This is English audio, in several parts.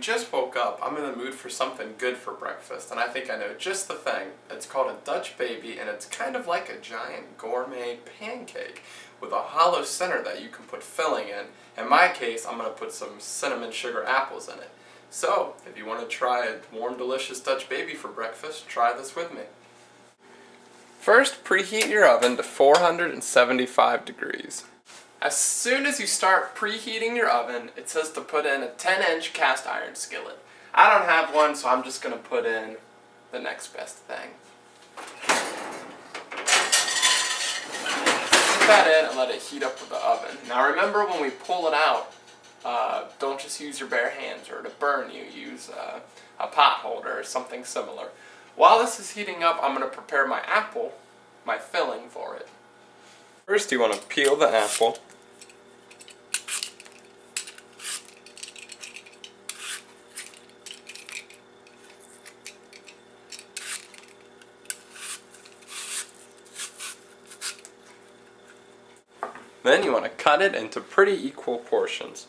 just woke up, I'm in the mood for something good for breakfast, and I think I know just the thing. It's called a Dutch baby, and it's kind of like a giant gourmet pancake with a hollow center that you can put filling in. In my case, I'm going to put some cinnamon sugar apples in it. So, if you want to try a warm, delicious Dutch baby for breakfast, try this with me. First, preheat your oven to 475 degrees. As soon as you start preheating your oven, it says to put in a 10-inch cast iron skillet. I don't have one, so I'm just going to put in the next best thing. Put that in and let it heat up with the oven. Now remember, when we pull it out, don't just use your bare hands or to burn you. Use a pot holder or something similar. While this is heating up, I'm going to prepare my apple, my filling for it. First, you want to peel the apple. Then you want to cut it into pretty equal portions.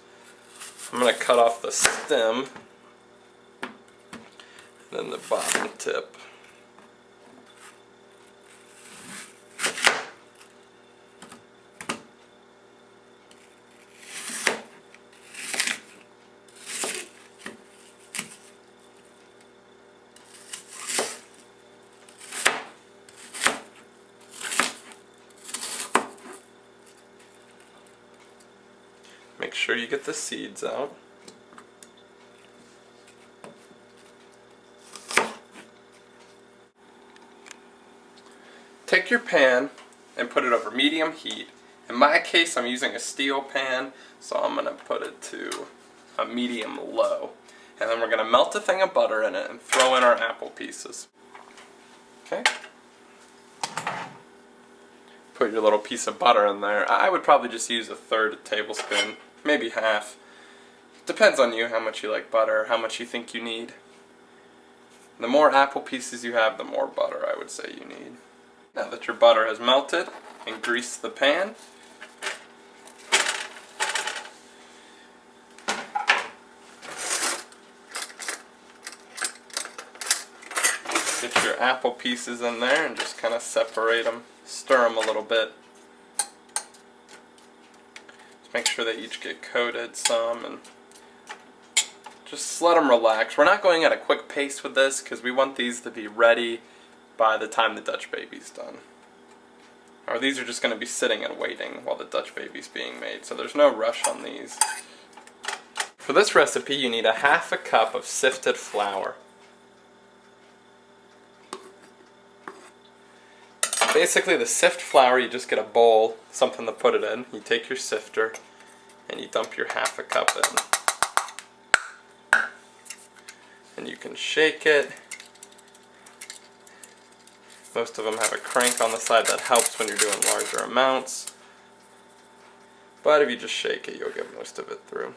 I'm going to cut off the stem, then the bottom tip. Make sure you get the seeds out. Take your pan and put it over medium heat. In my case, I'm using a steel pan, so I'm going to put it to a medium low. And then we're going to melt a thing of butter in it and throw in our apple pieces. Okay? Put your little piece of butter in there. I would probably just use a third tablespoon, maybe half. Depends on you how much you like butter, how much you think you need. The more apple pieces you have, the more butter I would say you need. Now that your butter has melted, and grease the pan. Get your apple pieces in there and just kind of separate them. Stir them a little bit. Just make sure they each get coated some, and just let them relax. We're not going at a quick pace with this because we want these to be ready by the time the Dutch baby's done. Or these are just going to be sitting and waiting while the Dutch baby's being made, so there's no rush on these. For this recipe, you need a half a cup of sifted flour. Basically, the sift flour, you just get a bowl, something to put it in. You take your sifter and you dump your half a cup in. And you can shake it. Most of them have a crank on the side that helps when you're doing larger amounts. But if you just shake it, you'll get most of it through.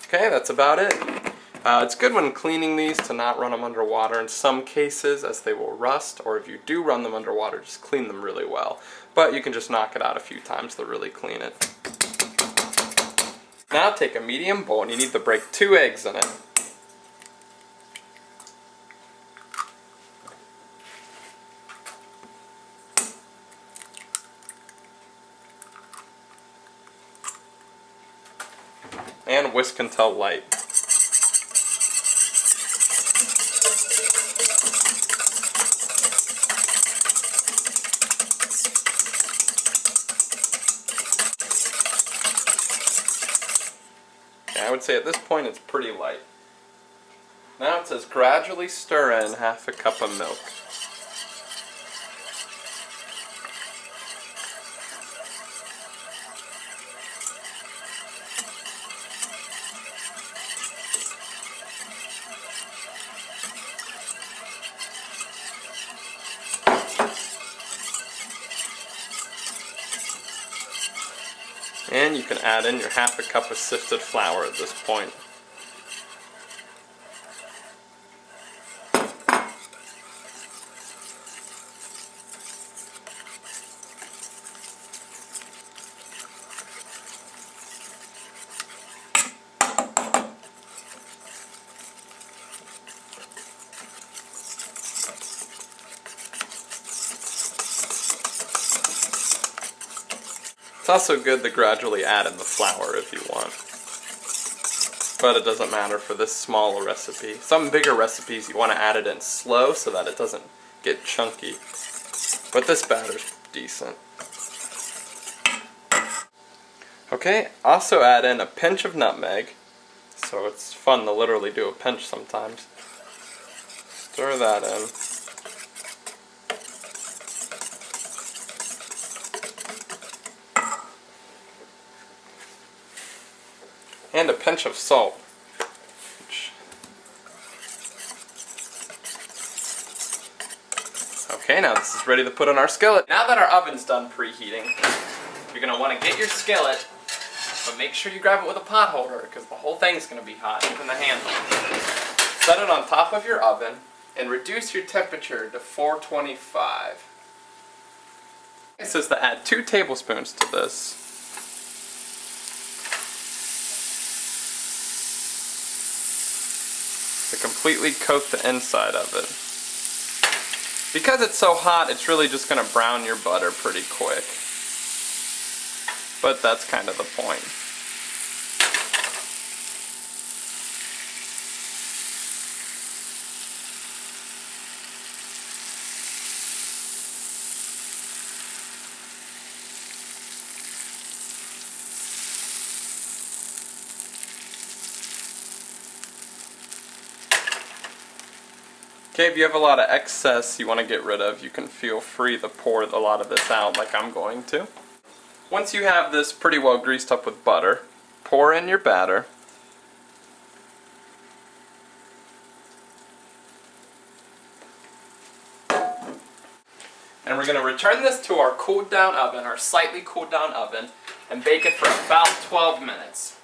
Okay, that's about it. It's good when cleaning these to not run them underwater in some cases, as they will rust, or if you do run them underwater, just clean them really well. But you can just knock it out a few times to really clean it. Now take a medium bowl and you need to break 2 eggs in it. And whisk until light. I would say at this point it's pretty light. Now it says gradually stir in half a cup of milk. And you can add in your half a cup of sifted flour at this point. also good to gradually add in the flour if you want. But it doesn't matter for this smaller recipe. Some bigger recipes you want to add it in slow so that it doesn't get chunky. But this batter's decent. Okay, also add in a pinch of nutmeg. So it's fun to literally do a pinch sometimes. Stir that in. And a pinch of salt. Okay, now this is ready to put in our skillet. Now that our oven's done preheating, you're going to want to get your skillet, but make sure you grab it with a pot holder because the whole thing's going to be hot, even the handle. Set it on top of your oven and reduce your temperature to 425. It says to add 2 tablespoons to this. To completely coat the inside of it. Because it's so hot, it's really just going to brown your butter pretty quick. But that's kind of the point. Okay, if you have a lot of excess you want to get rid of, you can feel free to pour a lot of this out like I'm going to. Once you have this pretty well greased up with butter, pour in your batter. And we're going to return this to our cooled down oven, our slightly cooled down oven, and bake it for about 12 minutes.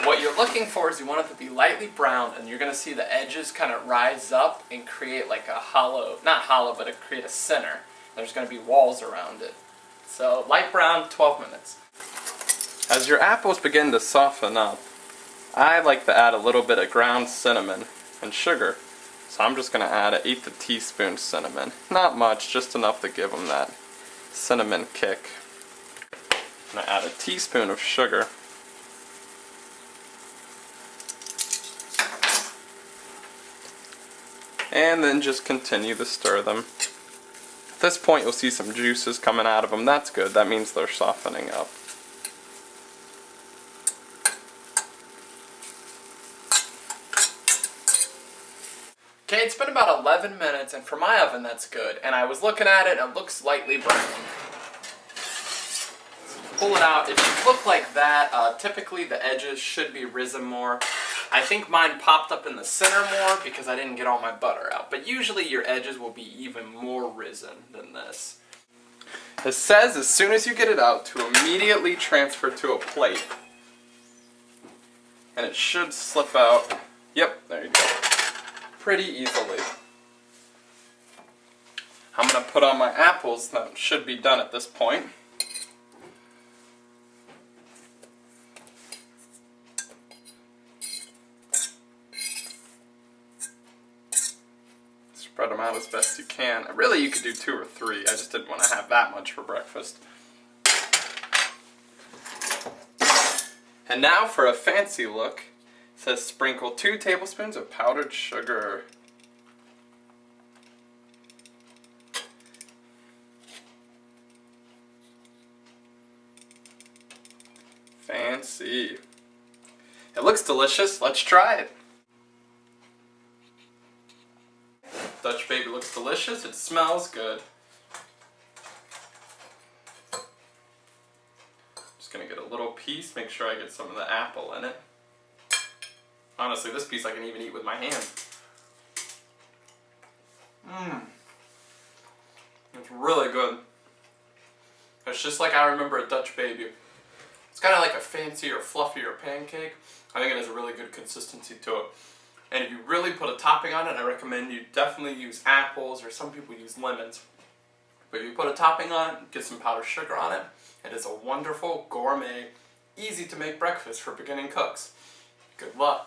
What you're looking for is you want it to be lightly browned, and you're going to see the edges kind of rise up and create like a hollow, not hollow, but create a center. There's going to be walls around it. So light brown, 12 minutes. As your apples begin to soften up, I like to add a little bit of ground cinnamon and sugar. So I'm just going to add an 1/8 teaspoon cinnamon. Not much, just enough to give them that cinnamon kick. I'm going to add a teaspoon of sugar. And then just continue to stir them. At this point you'll see some juices coming out of them. That's good. That means they're softening up. Okay, it's been about 11 minutes, and for my oven that's good. And I was looking at it and it looks lightly brown. Pull it out. If you look like that, typically the edges should be risen more. I think mine popped up in the center more because I didn't get all my butter out. But usually your edges will be even more risen than this. It says as soon as you get it out to immediately transfer to a plate. And it should slip out. Yep, there you go. Pretty easily. I'm going to put on my apples. That should be done at this point. Spread them out as best you can. Really, you could do 2 or 3. I just didn't want to have that much for breakfast. And now for a fancy look. It says sprinkle 2 tablespoons of powdered sugar. Fancy. It looks delicious. Let's try it. Dutch baby looks delicious. It smells good. Just gonna get a little piece, make sure I get some of the apple in it. Honestly, this piece I can even eat with my hand. It's really good. It's just like I remember a Dutch baby. It's kind of like a fancier, fluffier pancake. I think it has a really good consistency to it. And if you really put a topping on it, I recommend you definitely use apples, or some people use lemons. But if you put a topping on it, get some powdered sugar on it, it is a wonderful, gourmet, easy to make breakfast for beginning cooks. Good luck.